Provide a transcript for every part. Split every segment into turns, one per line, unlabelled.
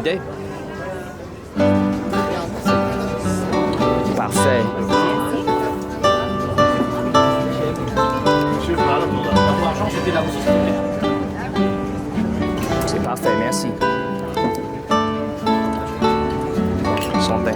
idée. Parfait. C'est parfait, merci. Santé.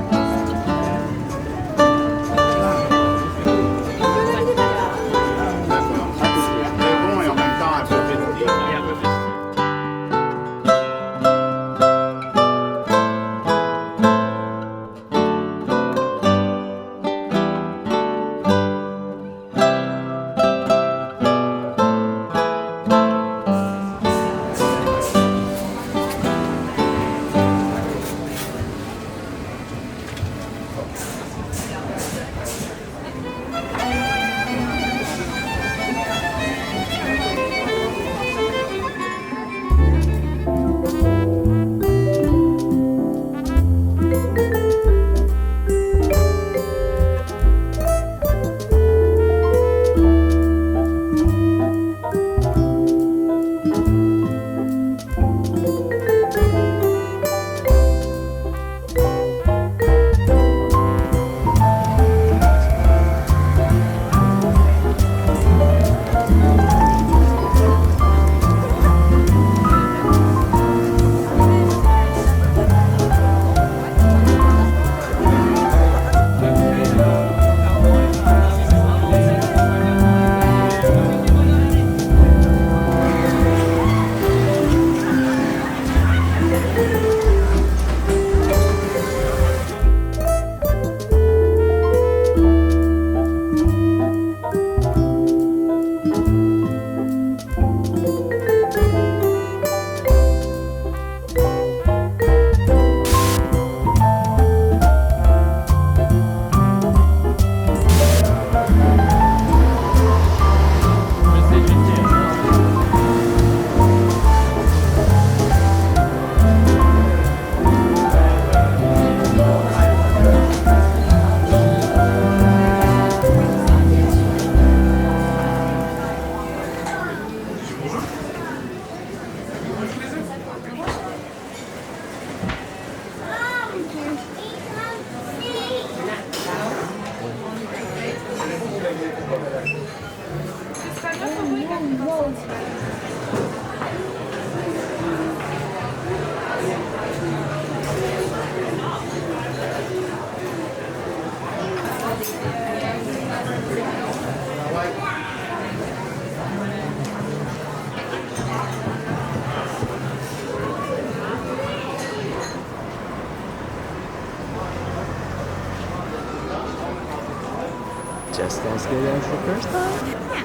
Just as good as the first time?
Yeah.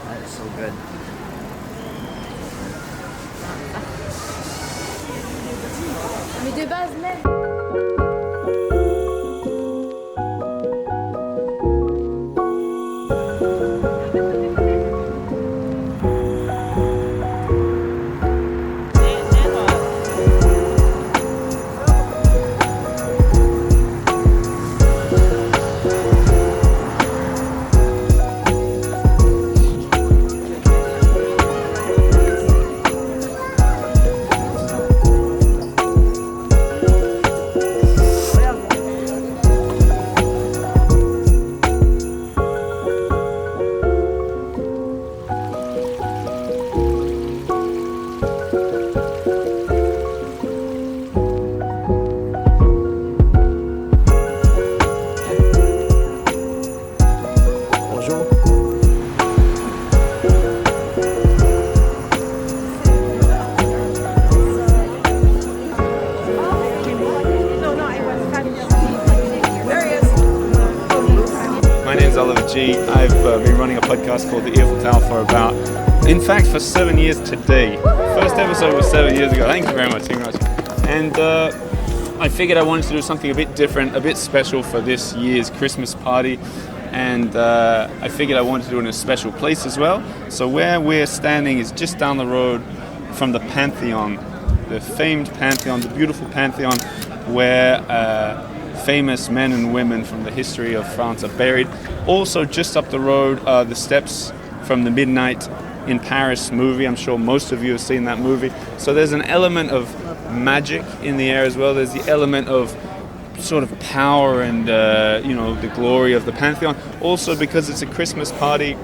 That is so good.
Mais de base même.
I've been running a podcast called the Eiffel Tower for 7 years today. First episode was 7 years ago. Thank you very much. And I figured I wanted to do something a bit different, a bit special for this year's Christmas party. And I figured I wanted to do it in a special place as well. So where we're standing is just down the road from the Panthéon, the famed Panthéon, the beautiful Panthéon, where famous men and women from the history of France are buried. Also, just up the road are the steps from the Midnight in Paris movie. I'm sure most of you have seen that movie. So there's an element of magic in the air as well. There's the element of sort of power and the glory of the Panthéon. Also, because it's a Christmas party,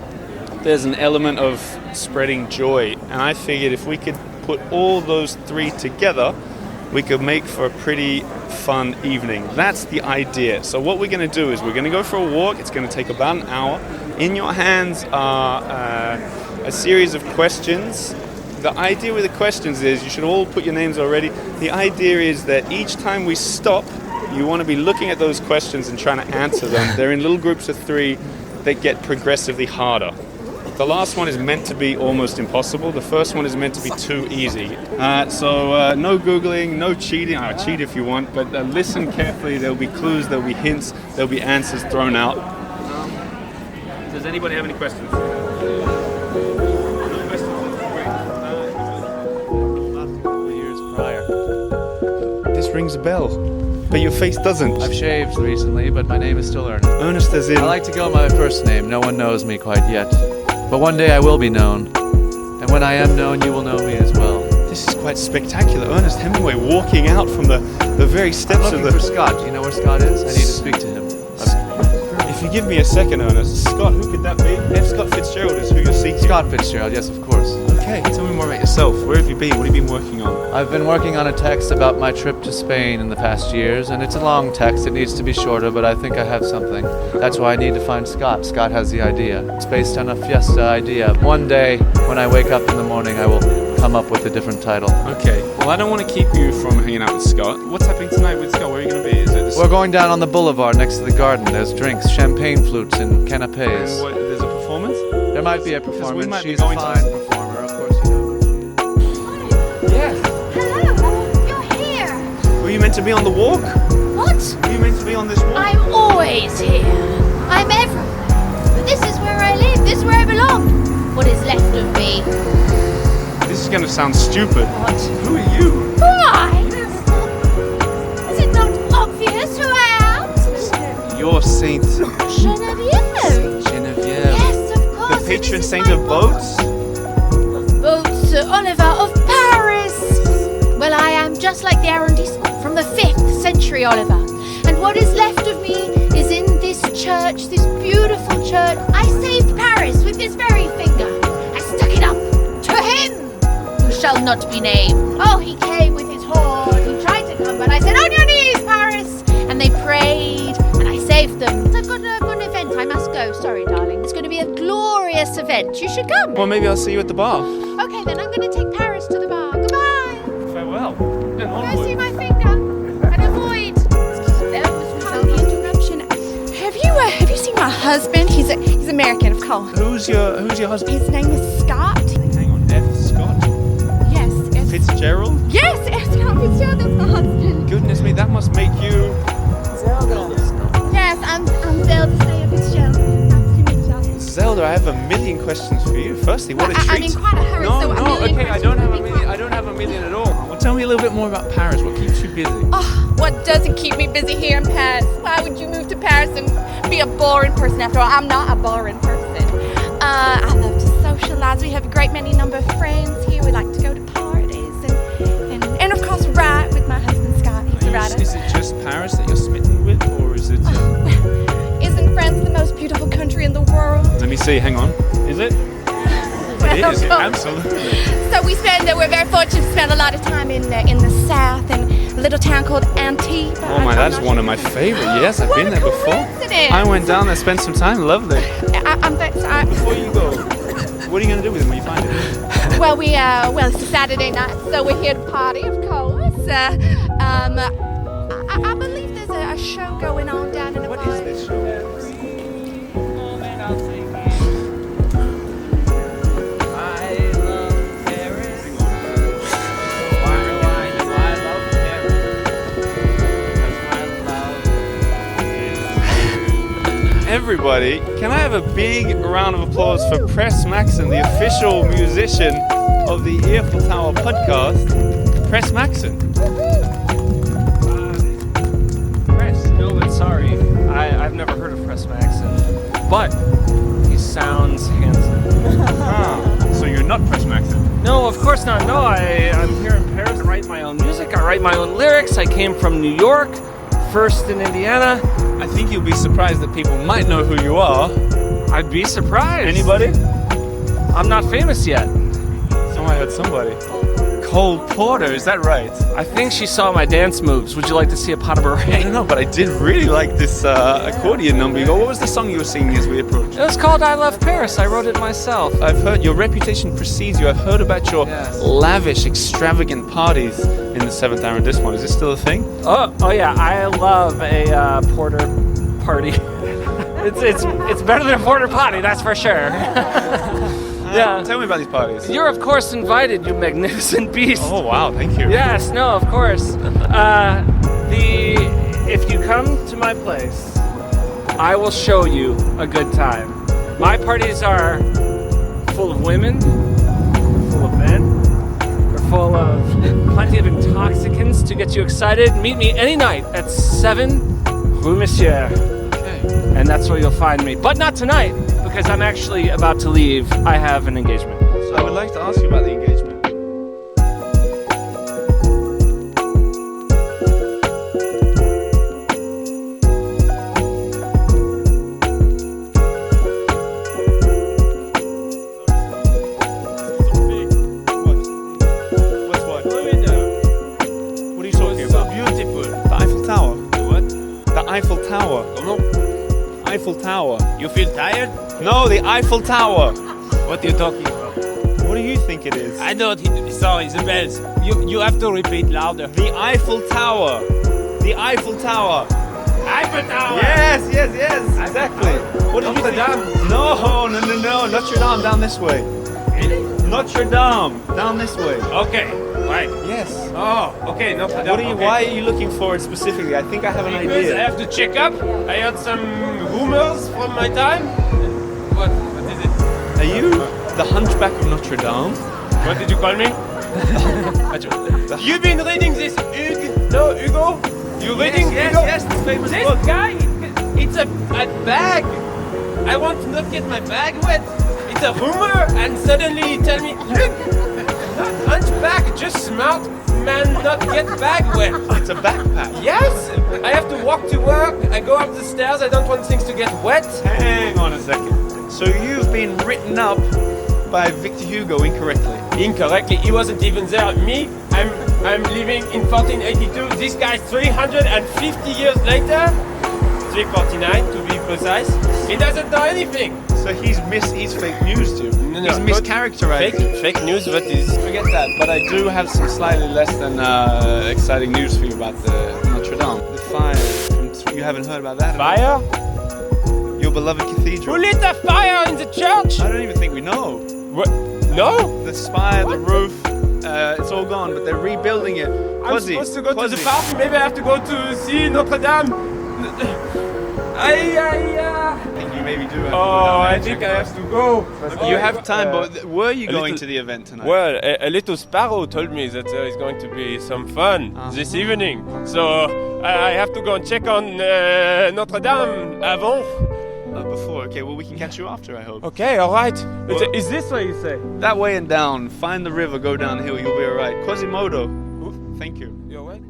there's an element of spreading joy. And I figured if we could put all those three together, we could make for a pretty fun evening. That's the idea. So what we're going to do is we're going to go for a walk. It's going to take about an hour. In your hands are a series of questions. The idea with the questions is you should all put your names already. The idea is that each time we stop, you want to be looking at those questions and trying to answer them. They're in little groups of three that get progressively harder. The last one is meant to be almost impossible. The first one is meant to be too easy. So no Googling, no cheating. Cheat if you want, but listen carefully. There'll be clues, there'll be hints, there'll be answers thrown out. Does anybody have any questions?
Years prior.
This rings a bell, but your face doesn't.
I've shaved recently, but my name is still Ernest.
Ernest as in...
I like to go by my first name. No one knows me quite yet. But one day I will be known. And when I am known, you will know me as well.
This is quite spectacular. Ernest Hemingway walking out from the very steps
I'm
of
looking for Scott. Do you know where Scott is? I need to speak to him.
If you give me a second, Ernest. Scott, who could that be? F. Scott Fitzgerald is who you're seeking.
Scott Fitzgerald, yes, of course.
Okay, tell me more about yourself. Where have you been? What have you been working on?
I've been working on a text about my trip to Spain in the past years, and it's a long text. It needs to be shorter, but I think I have something. That's why I need to find Scott. Scott has the idea. It's based on a fiesta idea. One day, when I wake up in the morning, I will come up with a different title.
Okay, well, I don't want to keep you from hanging out with Scott. What's happening tonight with Scott? Where are you going to be? Is it
We're going down on the boulevard next to the garden. There's drinks, champagne flutes, and canapes.
And what, there's a performance?
There might be a performance.
might be
She's a
going to-
fine performer, of course you know.
Yes.
Hello, you're here.
Were you meant to be on the walk?
What?
Were you meant to be on this walk?
I'm always here. I'm everywhere. But this is where I live. This is where I belong. What is left of me?
This is going to sound stupid.
What?
Who are you?
Who am I? Is it not obvious who I am?
You're Saint
Genevieve.
Genevieve.
Yes, of course.
The patron
it is
saint
my
of boats?
Of boats, Sir Oliver of Paris. Well, I am just like the arrondissement from the 5th century, Oliver. And what is left of me is in this church, this beautiful church. I saved Paris with this very finger. I stuck it up to him, who shall not be named. Oh, he came with his horde. He tried to come, but I said, on your knees, Paris. And they prayed, and I saved them. I've got an event. I must go. Sorry, darling. It's going to be a glorious event. You should come.
Well, maybe I'll see you at the bar.
Okay, then I'm going to take Paris to the bar. Goodbye.
Farewell. And
Go see my finger and avoid.
Pardon the interruption. Have you seen my husband? He's American, of course.
Who's your husband?
His name is Scott.
Hang on, F. Scott
Yes,
Fitzgerald?
Yes, Scott Fitzgerald. That's my husband.
Goodness me, that must make you...
Yes, I'm Zelda Fitzgerald. Nice to meet you.
Zelda, I have a million questions for you. Firstly, what a treat.
I'm in quite a hurry,
No,
so
no,
a million
okay, I
questions
don't have a
would be
million.
quite-
I don't have a million at all. Well, tell me a little bit more about Paris. What keeps you busy?
Oh, what doesn't keep me busy here in Paris? Why would you move to Paris and be a boring person? After all, I'm not a boring person. I love to socialize. We have a great many number of friends here. We like to go to parties and of course write with my husband Scott. He's a writer.
Is it just Paris that you're smitten with, or is it?
Isn't France the most beautiful country in the world?
Let me see. Hang on. Is it? It is.
Well,
Absolutely.
So we're very fortunate to spend a lot of time in the south in a little town called Antibes.
Oh my, that's one of my favorite. Yes, I've
What
been
a
there before.
coincidence.
I went down there, spent some time. Lovely.
Before
you go, what are you going to do with him when you find him?
Well, it's a Saturday night, so we're here to party, of course. I believe there's a show going on down in the
What
bar.
is this show? Everybody, can I have a big round of applause for Press Maxon, the official musician of the Eiffel Tower podcast? Press Maxon. Press, you're
sorry. I've never heard of Fred Maxon. But he sounds handsome.
So you're not Fred Maxon?
No, of course not. No, I'm here in Paris. I write my own music. I write my own lyrics. I came from New York, first in Indiana.
I think you'll be surprised that people might know who you are.
I'd be surprised.
Anybody?
I'm not famous yet.
I heard somebody. Cole Porter, is that right?
I think she saw my dance moves. Would you like to see a pot of
I
beret?
don't know, but I did really like this accordion number. What was the song you were singing as we approached?
It was called I Love Paris. I wrote it myself.
I've heard your reputation precedes you. I've heard about your lavish, extravagant parties in the 7th arrondissement. Is this still a thing?
Oh yeah, I love a porter party. It's better than a porter potty, that's for sure. Yeah.
Tell me about these parties.
You're of course invited, you magnificent beast.
Oh wow, thank you.
Yes, no, of course. If you come to my place, I will show you a good time. My parties are full of women, full of men. They're full of plenty of intoxicants to get you excited. Meet me any night at 7 Rue Monsieur.
Okay.
And that's where you'll find me. But not tonight, because I'm actually about to leave. I have an engagement.
So I would like to ask you about the engagement. Eiffel Tower.
Comment?
Eiffel Tower.
You feel tired?
No, the Eiffel Tower.
What are you talking about?
What do you think it is?
I don't. Sorry, the bells. You have to repeat louder.
The Eiffel Tower. The Eiffel Tower.
Eiffel Tower.
Yes, exactly. What did you think? No, Notre Dame down this way.
Really?
Notre Dame down this way.
Okay. Right.
Yes.
Oh, okay. No problem.
Why are you looking for it specifically? I think I have an
Because
idea.
I have to check up. I heard some rumors from my time. What is it?
Are you the Hunchback of Notre Dame?
What did you call me? You've been reading this Hugo? You reading Hugo?
Yes, the famous
This
book.
guy, it's a bag. I want to not get my bag wet. It's a rumor, and suddenly you tell me, look, not hunchback, just smart man not get bag wet.
It's a backpack.
Yes, I have to walk to work. I go up the stairs. I don't want things to get wet.
Hang on a second. So you've been written up by Victor Hugo incorrectly.
Incorrectly, he wasn't even there. Me, I'm living in 1482. This guy's 350 years later. 349 to be precise. He doesn't know anything.
So he's fake news to you.
No,
He's mischaracterized.
Fake news, but is
Forget that. But I do have some slightly less than exciting news for you about the Notre Dame. The fire. You haven't heard about that?
fire.
Your beloved cathedral.
Who lit a fire in the church?
I don't even think we know.
What? No?
The spire, the roof, it's all gone, but they're rebuilding it.
I'm supposed to go to the park. Maybe I have to go to see Notre Dame.
I think you maybe do have to go
Oh,
down there
I
and
think
check
I
it out.
have to go.
You have time, but were you
a
going
little-
to the event tonight?
Well, a little sparrow told me that there is going to be some fun this evening. So I have to go and check on Notre Dame Avant.
Before, okay, well we can catch you after, I hope.
Okay, all right. Is this what you say?
That way and down, find the river, go downhill, you'll be alright. Quasimodo, thank you.
You're right.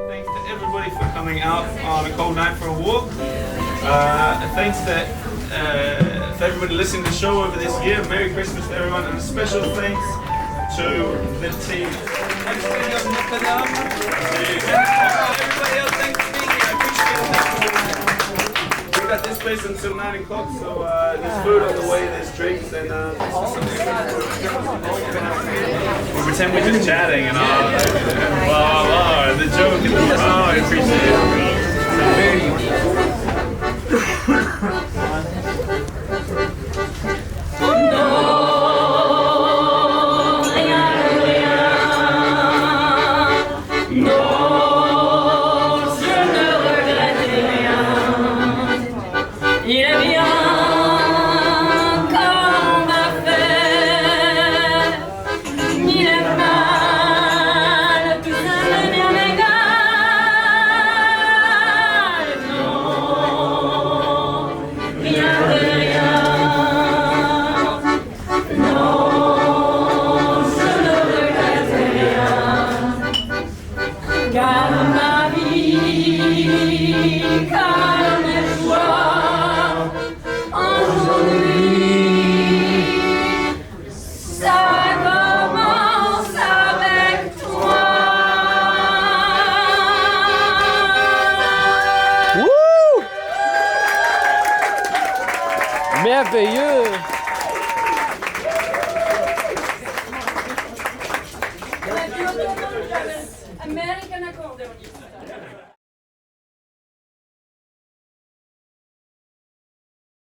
Thanks to everybody for coming out on a cold night for a walk. Thanks for everybody listening to the show over this year. Merry Christmas to everyone, and a special thanks to the team. Everybody else, Notre Dame. Everybody else, thanks for being here. I appreciate it. we've got this place until 9 o'clock, so there's food on the way, there's drinks, and we pretend we're just chatting and blah, blah, blah, the joke, and I appreciate
Merveilleux!
American accordéoniste.